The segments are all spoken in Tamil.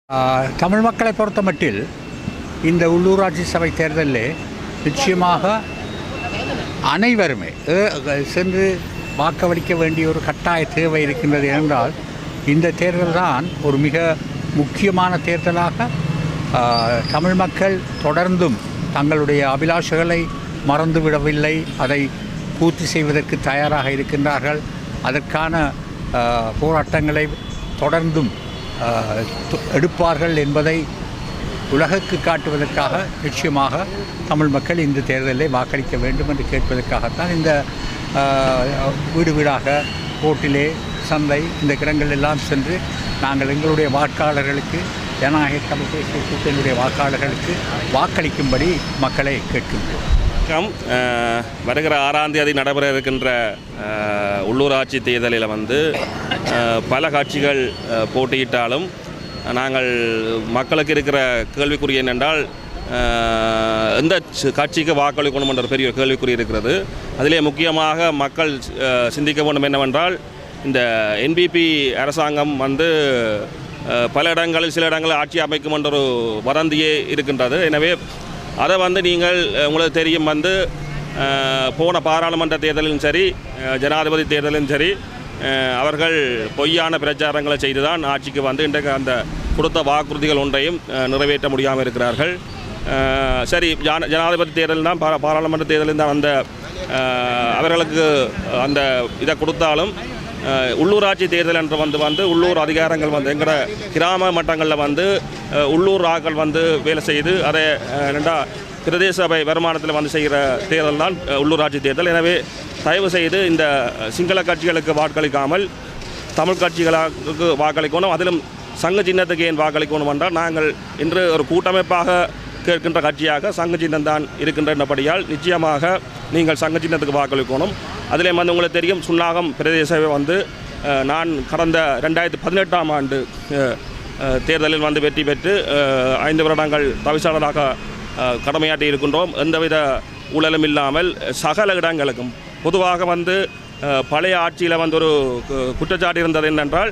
தமிழ் மக்களை பொறுத்தமட்டில் இந்த உள்ளூராட்சி சபை தேர்தலில் நிச்சயமாக அனைவருமே சென்று வாக்களிக்க வேண்டிய ஒரு கட்டாய தேவை இருக்கின்றது. என்றால் இந்த தேர்தல் தான் ஒரு மிக முக்கியமான தேர்தலாக தமிழ் மக்கள் தொடர்ந்தும் தங்களுடைய அபிலாஷைகளை மறந்துவிடவில்லை, அதை பூர்த்தி செய்வதற்கு தயாராக இருக்கின்றார்கள். அதற்கான போராட்டங்களை தொடர்ந்தும் எடுப்பார்கள் என்பதை உலகுக்கு காட்டுவதற்காக நிச்சயமாக தமிழ் மக்கள் இந்த தேர்தலில் வாக்களிக்க வேண்டும் என்று கேட்பதற்காகத்தான் இந்த வீடு வீடாக ரோட்டிலே சந்தை இந்த இடங்கள் எல்லாம் சென்று நாங்கள் எங்களுடைய வாக்காளர்களுக்கு ஜனநாயக தமிழ் தேசிய கூட்டணியுடைய வாக்காளர்களுக்கு வாக்களிக்கும்படி மக்களை கேட்கின்றோம். வருகிற 6ஆம் தேதி நடைபெற இருக்கின்ற உள்ளூராட்சி தேர்தலில் பல கட்சிகள் போட்டியிட்டாலும் நாங்கள் மக்களுக்கு இருக்கிற கேள்விக்குறி என்னென்றால் எந்த கட்சிக்கு வாக்களிக்கணும் என்ற பெரிய கேள்விக்குறி இருக்கிறது. அதிலே முக்கியமாக மக்கள் சிந்திக்க வேண்டும் என்னவென்றால், இந்த என்பிபி அரசாங்கம் பல இடங்களில் சில இடங்களில் ஆட்சி அமைக்கும் என்ற ஒரு வதந்தியே இருக்கின்றது. எனவே அதை நீங்கள் உங்களுக்கு தெரியும், போன பாராளுமன்ற தேர்தலிலும் சரி ஜனாதிபதி தேர்தலிலும் சரி அவர்கள் பொய்யான பிரச்சாரங்களை செய்து தான் ஆட்சிக்கு இன்றைக்கு அந்த கொடுத்த வாக்குறுதிகள் ஒன்றையும் நிறைவேற்ற முடியாமல் இருக்கிறார்கள். சரி, ஜனாதிபதி தேர்தல் தான் பாராளுமன்ற தேர்தலில் தான் அவர்களுக்கு அந்த இதை கொடுத்தாலும் உள்ளூராட்சி தேர்தல் என்று உள்ளூர் அதிகாரங்கள் எங்களோட கிராம மட்டங்களில் உள்ளூர் ஆக்கள் வேலை செய்து அதை பிரதேச சபை வருமானத்தில் செய்கிற தேர்தல் தான் உள்ளூராட்சி தேர்தல். எனவே தயவு செய்து இந்த சிங்கள கட்சிகளுக்கு வாக்களிக்காமல் தமிழ் கட்சிகளுக்கு வாக்களிக்கணும். அதிலும் சங்க சின்னத்துக்கு ஏன் வாக்களிக்கணும் என்றால், நாங்கள் இன்று ஒரு கூட்டமைப்பாக கேட்கின்ற கட்சியாக சங்க சின்னம் தான் இருக்கின்றபடியால் நிச்சயமாக நீங்கள் சங்க சின்னத்துக்கு வாக்களிக்கணும். அதிலே உங்களுக்கு தெரியும், சுன்னாகம் பிரதேச சபை நான் கடந்த 2018ஆம் ஆண்டு தேர்தலில் வெற்றி பெற்று 5 வருடங்கள் தவிசாளராக கடமையாற்றி இருக்கின்றோம். எந்தவித ஊழலும் இல்லாமல் சகல இடங்களுக்கும் பொதுவாக பழைய ஆட்சியில் ஒரு குற்றச்சாட்டு இருந்தது என்னென்றால்,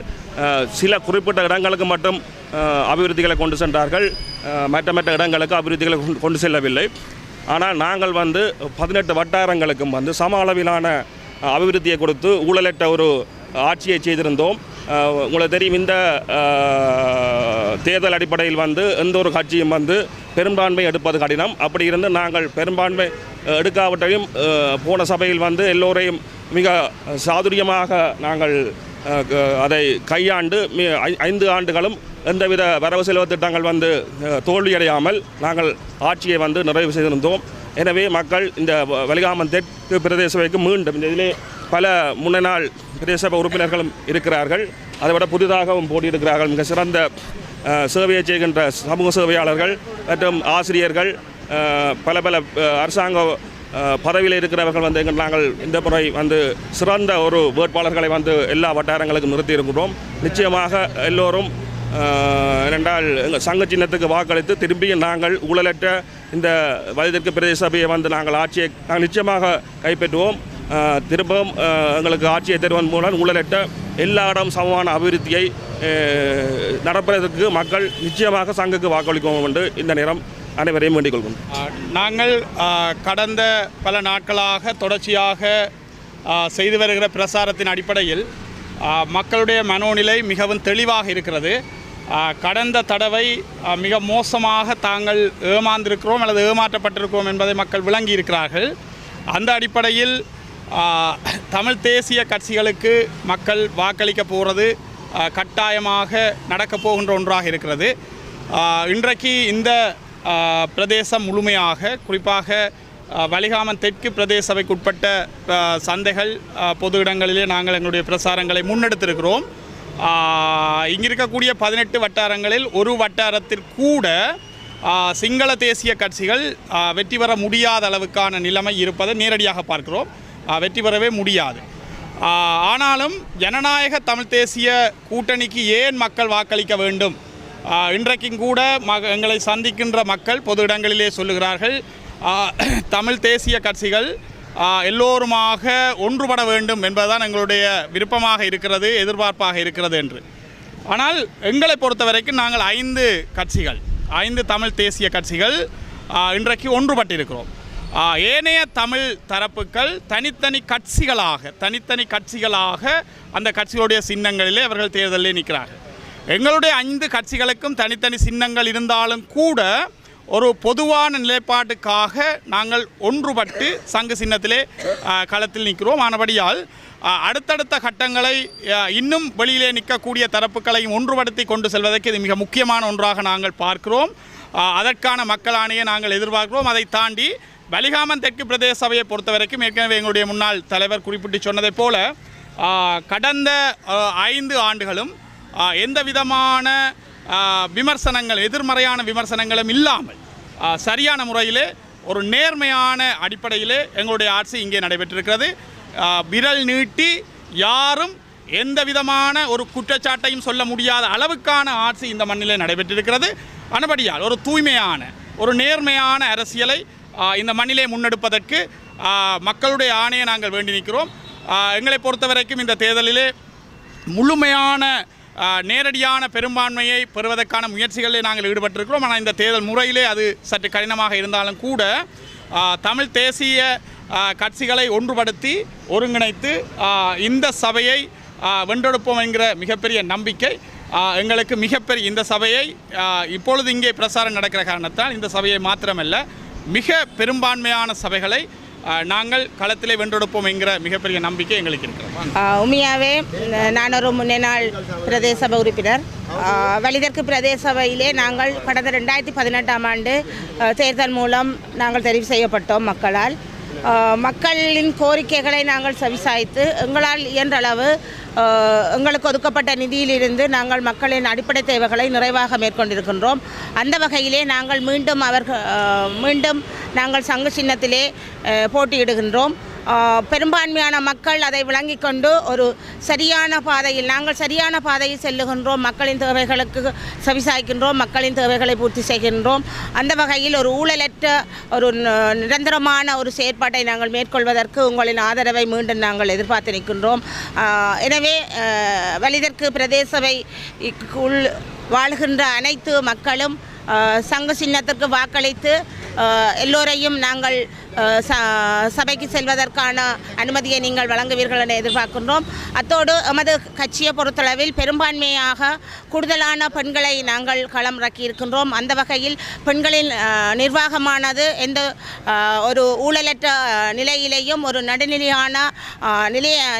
சில குறிப்பிட்ட இடங்களுக்கு மட்டும் அபிவிருத்திகளை கொண்டு சென்றார்கள், மற்ற இடங்களுக்கு அபிவிருத்திகளை கொண்டு செல்லவில்லை. ஆனால் நாங்கள் 18 வட்டாரங்களுக்கும் சம அளவிலான அபிவிருத்தியை கொடுத்து ஊழலற்ற ஒரு ஆட்சியை செய்திருந்தோம். உங்களுக்கு தெரியும், இந்த தேர்தல் அடிப்படையில் எந்த ஒரு கட்சியும் பெரும்பான்மை எடுப்பது கடினம். அப்படி இருந்து நாங்கள் பெரும்பான்மை எடுக்காவிட்டையும் போன சபையில் எல்லோரையும் மிக சாதுரியமாக நாங்கள் அதை கையாண்டு 5 ஆண்டுகளும் எந்தவித வரவு செலவு திட்டங்கள் தோல்வியடையாமல் நாங்கள் ஆட்சியை நிறைவு செய்திருந்தோம். எனவே மக்கள் இந்த வலிகாமம் தெற்கு பிரதேச சபைக்கு மீண்டும் இதிலே பல முன்னாள் பிரதேச சபை உறுப்பினர்களும் இருக்கிறார்கள், அதை விட புதிதாகவும் போட்டியிருக்கிறார்கள். மிக சிறந்த சேவையை செய்கின்ற சமூக சேவையாளர்கள் மற்றும் ஆசிரியர்கள், பல அரசாங்க பதவியில் இருக்கிறவர்கள் நாங்கள் இந்த முறை சிறந்த ஒரு வேட்பாளர்களை எல்லா வட்டாரங்களுக்கும் நிறுத்தியிருக்கிறோம். நிச்சயமாக எல்லோரும் ஏனென்றால் எங்கள் சங்க சின்னத்துக்கு வாக்களித்து திரும்பியும் நாங்கள் ஊழலற்ற இந்த வயதிற்கு பிரதேச சபையை நாங்கள் ஆட்சியை நாங்கள் நிச்சயமாக கைப்பற்றுவோம். திரும்பவும் எங்களுக்கு ஆட்சியை தருவதன் மூலம் ஊழலற்ற எல்லா இடம் சமமான அபிவிருத்தியை நடப்பதற்கு மக்கள் நிச்சயமாக சங்குக்கு வாக்களிக்கும் என்று இந்த நேரம் அனைவரையும் வேண்டிக் கொள்கிறோம். நாங்கள் கடந்த பல நாட்களாக தொடர்ச்சியாக செய்து வருகிற பிரசாரத்தின் அடிப்படையில் மக்களுடைய மனோநிலை மிகவும் தெளிவாக இருக்கிறது. கடந்த தடவை மிக மோசமாக தாங்கள் ஏமாந்திருக்கிறோம் அல்லது ஏமாற்றப்பட்டிருக்கிறோம் என்பதை மக்கள் விளங்கி இருக்கிறார்கள். அந்த அடிப்படையில் தமிழ் தேசிய கட்சிகளுக்கு மக்கள் வாக்களிக்க போகிறது கட்டாயமாக நடக்கப் போகின்ற ஒன்றாக இருக்கிறது. இன்றைக்கு இந்த பிரதேசம் முழுமையாக, குறிப்பாக வலிகாமம் தெற்கு பிரதேச சபைக்குட்பட்ட சந்தைகள், பொது இடங்களிலே நாங்கள் எங்களுடைய பிரசாரங்களை முன்னெடுத்திருக்கிறோம். இங்கே இருக்கக்கூடிய 18 வட்டாரங்களில் ஒரு வட்டாரத்திற்கூட சிங்கள தேசிய கட்சிகள் வெற்றி பெற முடியாத அளவுக்கான நிலைமை இருப்பதை நேரடியாக பார்க்கிறோம். வெற்றி பெறவே முடியாது. ஆனாலும் ஜனநாயக தமிழ் தேசிய கூட்டணிக்கு ஏன் மக்கள் வாக்களிக்க வேண்டும்? இன்றைக்கும் கூட எங்களை சந்திக்கின்ற மக்கள் பொது இடங்களிலே சொல்லுகிறார்கள், தமிழ் தேசிய கட்சிகள் எல்லோருமாக ஒன்றுபட வேண்டும் என்பதுதான் எங்களுடைய விருப்பமாக இருக்கிறது, எதிர்பார்ப்பாக இருக்கிறது என்று. ஆனால் எங்களை பொறுத்த வரைக்கும் நாங்கள் 5 தமிழ் தேசிய கட்சிகள் இன்றைக்கு ஒன்றுபட்டிருக்கிறோம். ஏனைய தமிழ் தரப்புகள் தனித்தனி கட்சிகளாக அந்த கட்சிகளுடைய சின்னங்களிலே அவர்கள் தேர்தலிலே நிற்கிறார்கள். எங்களுடைய 5 கட்சிகளுக்கும் தனித்தனி சின்னங்கள் இருந்தாலும் கூட ஒரு பொதுவான நிலைப்பாட்டுக்காக நாங்கள் ஒன்றுபட்டு சங்கு சின்னத்திலே களத்தில் நிற்கிறோம். ஆனபடியால் அடுத்தடுத்த கட்டங்களை இன்னும் வெளியிலே நிற்கக்கூடிய தரப்புகளையும் ஒன்றுபடுத்தி கொண்டு செல்வதற்கு இது மிக முக்கியமான ஒன்றாக நாங்கள் பார்க்கிறோம். அதற்கான மக்கள் ஆணையை நாங்கள் எதிர்பார்க்கிறோம். அதை தாண்டி வலிகாமன் தெற்கு பிரதேச சபையை பொறுத்த வரைக்கும் ஏற்கனவே எங்களுடைய முன்னாள் தலைவர் குறிப்பிட்டு சொன்னதைப் போல கடந்த 5 ஆண்டுகளும் எந்த விதமான விமர்சனங்கள் எதிர்மறையான விமர்சனங்களும் இல்லாமல் சரியான முறையிலே ஒரு நேர்மையான அடிப்படையிலே எங்களுடைய ஆட்சி இங்கே நடைபெற்றிருக்கிறது. விரல் நீட்டி யாரும் எந்த விதமான ஒரு குற்றச்சாட்டையும் சொல்ல முடியாத அளவுக்கான ஆட்சி இந்த மண்ணிலே நடைபெற்றிருக்கிறது. ஆனபடியால் ஒரு தூய்மையான ஒரு நேர்மையான அரசியலை இந்த மண்ணிலே முன்னெடுப்பதற்கு மக்களுடைய ஆணையை நாங்கள் வேண்டி நிற்கிறோம். எங்களை பொறுத்த வரைக்கும் இந்த தேர்தலிலே முழுமையான நேரடியான பெரும்பான்மையை பெறுவதற்கான முயற்சிகளில் நாங்கள் ஈடுபட்டிருக்கிறோம். ஆனால் இந்த தேர்தல் முறையிலே அது சற்று கடினமாக இருந்தாலும் கூட தமிழ் தேசிய கட்சிகளை ஒன்றுபடுத்தி ஒருங்கிணைத்து இந்த சபையை வென்றெடுப்போம் என்கிற மிகப்பெரிய நம்பிக்கை எங்களுக்கு மிகப்பெரிய இந்த சபையை இப்பொழுது இங்கே பிரசாரம் நடக்கிற காரணத்தால் இந்த சபையை மாத்திரமல்ல மிக பெரும்பான்மையான சபைகளை நாங்கள் களத்திலே வென்றெடுப்போம் என்கிற மிகப்பெரிய நம்பிக்கை எங்களுக்கு இருக்கிறது. உண்மையாகவே நான் ஒரு முன்னாள் பிரதேச சபை உறுப்பினர். வலிதற்கு பிரதேச சபையிலே நாங்கள் கடந்த 2018ஆம் ஆண்டு தேர்தல் மூலம் நாங்கள் தெரிவு செய்யப்பட்டோம் மக்களால். மக்களின் கோரிக்கைகளை நாங்கள் செவிசாய்த்து எங்களால் இயன்றளவு எங்களுக்கு ஒதுக்கப்பட்ட நிதியிலிருந்து நாங்கள் மக்களின் அடிப்படை தேவைகளை நிறைவாக மேற்கொண்டிருக்கின்றோம். அந்த வகையிலே நாங்கள் மீண்டும் நாங்கள் சங்கு சின்னத்திலே போட்டியிடுகின்றோம். பெரும்பான்மையான மக்கள் அதை விளங்கிக் கொண்டு ஒரு நாங்கள் சரியான பாதையில் செல்லுகின்றோம். மக்களின் தேவைகளுக்கு செவிசாய்க்கின்றோம், மக்களின் தேவைகளை பூர்த்தி செய்கின்றோம். அந்த வகையில் ஒரு ஊழலற்ற ஒரு நிரந்தரமான ஒரு செயற்பாட்டை நாங்கள் மேற்கொள்வதற்கு உங்களின் ஆதரவை மீண்டும் நாங்கள் எதிர்பார்த்து நிற்கின்றோம். எனவே வலிதற்கு பிரதேச சபைக்குள் வாழ்கின்ற அனைத்து மக்களும் சங்கு சின்னத்திற்கு வாக்களித்து எல்லோரையும் நாங்கள் சபைக்கு செல்வதற்கான அனுமதியை நீங்கள் வழங்குவீர்கள் என எதிர்பார்க்கின்றோம். அத்தோடு எமது கட்சியை பொறுத்தளவில் பெரும்பான்மையாக கூடுதலான பெண்களை நாங்கள் களம் இறக்கியிருக்கின்றோம். அந்த வகையில் பெண்களின் நிர்வாகமானது எந்த ஒரு ஊழலற்ற நிலையிலேயும் ஒரு நடுநிலையான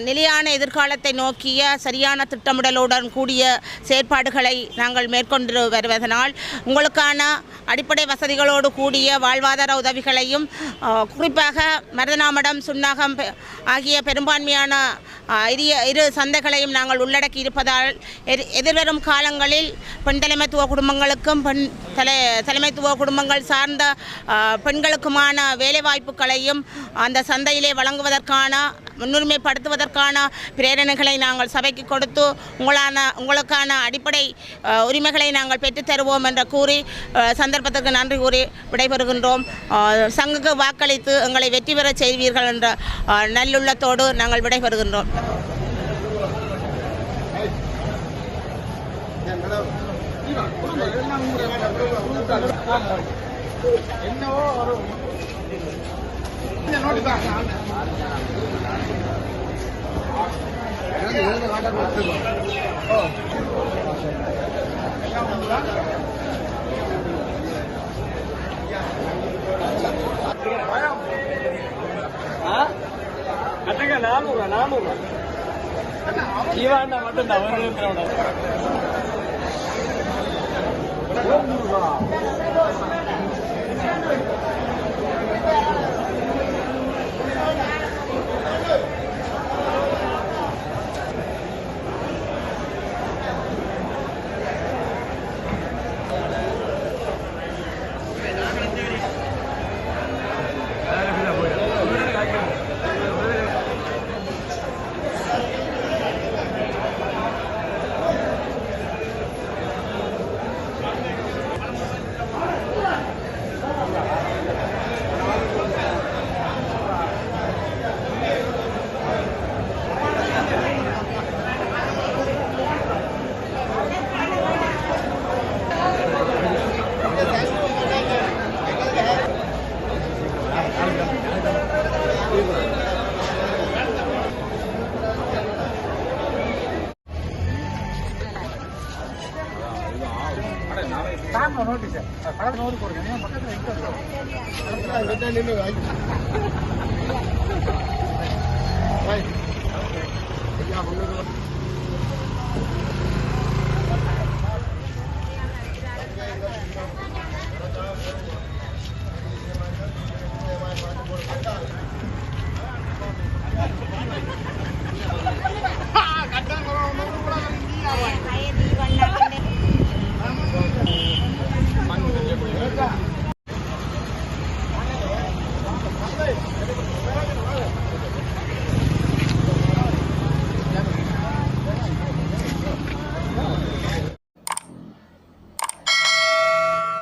நிலையான எதிர்காலத்தை நோக்கிய சரியான திட்டமிடலுடன் கூடிய செயற்பாடுகளை நாங்கள் மேற்கொண்டு வருவதனால் உங்களுக்கான அடிப்படை வசதிகளோடு கூடிய வாழ்வாதார உதவிகளையும் குறிப்பாக மருதனாமடம் சுன்னாகம் ஆகிய பெரும்பான்மையான இரு சந்தைகளையும் நாங்கள் உள்ளடக்கி இருப்பதால் எதிர்வரும் காலங்களில் பெண் தலைமைத்துவ குடும்பங்களுக்கும் தலைமைத்துவ குடும்பங்கள் சார்ந்த பெண்களுக்குமான வேலைவாய்ப்புகளையும் அந்த சந்தையிலே வழங்குவதற்கான முன்னுரிமைப்படுத்துவதற்கான பிரேரணைகளை நாங்கள் சபைக்கு கொடுத்து உங்களுக்கான அடிப்படை உரிமைகளை நாங்கள் பெற்றுத்தருவோம் என்று கூறி சந்தர்ப்பத்திற்கு நன்றி கூறி விடைபெறுகின்றோம். சங்குக்கு வாக்களித்து எங்களை வெற்றி பெற செய்வீர்கள் என்ற நல்லுள்ளத்தோடு நாங்கள் விடைபெறுகின்றோம். நோட்டீஸ்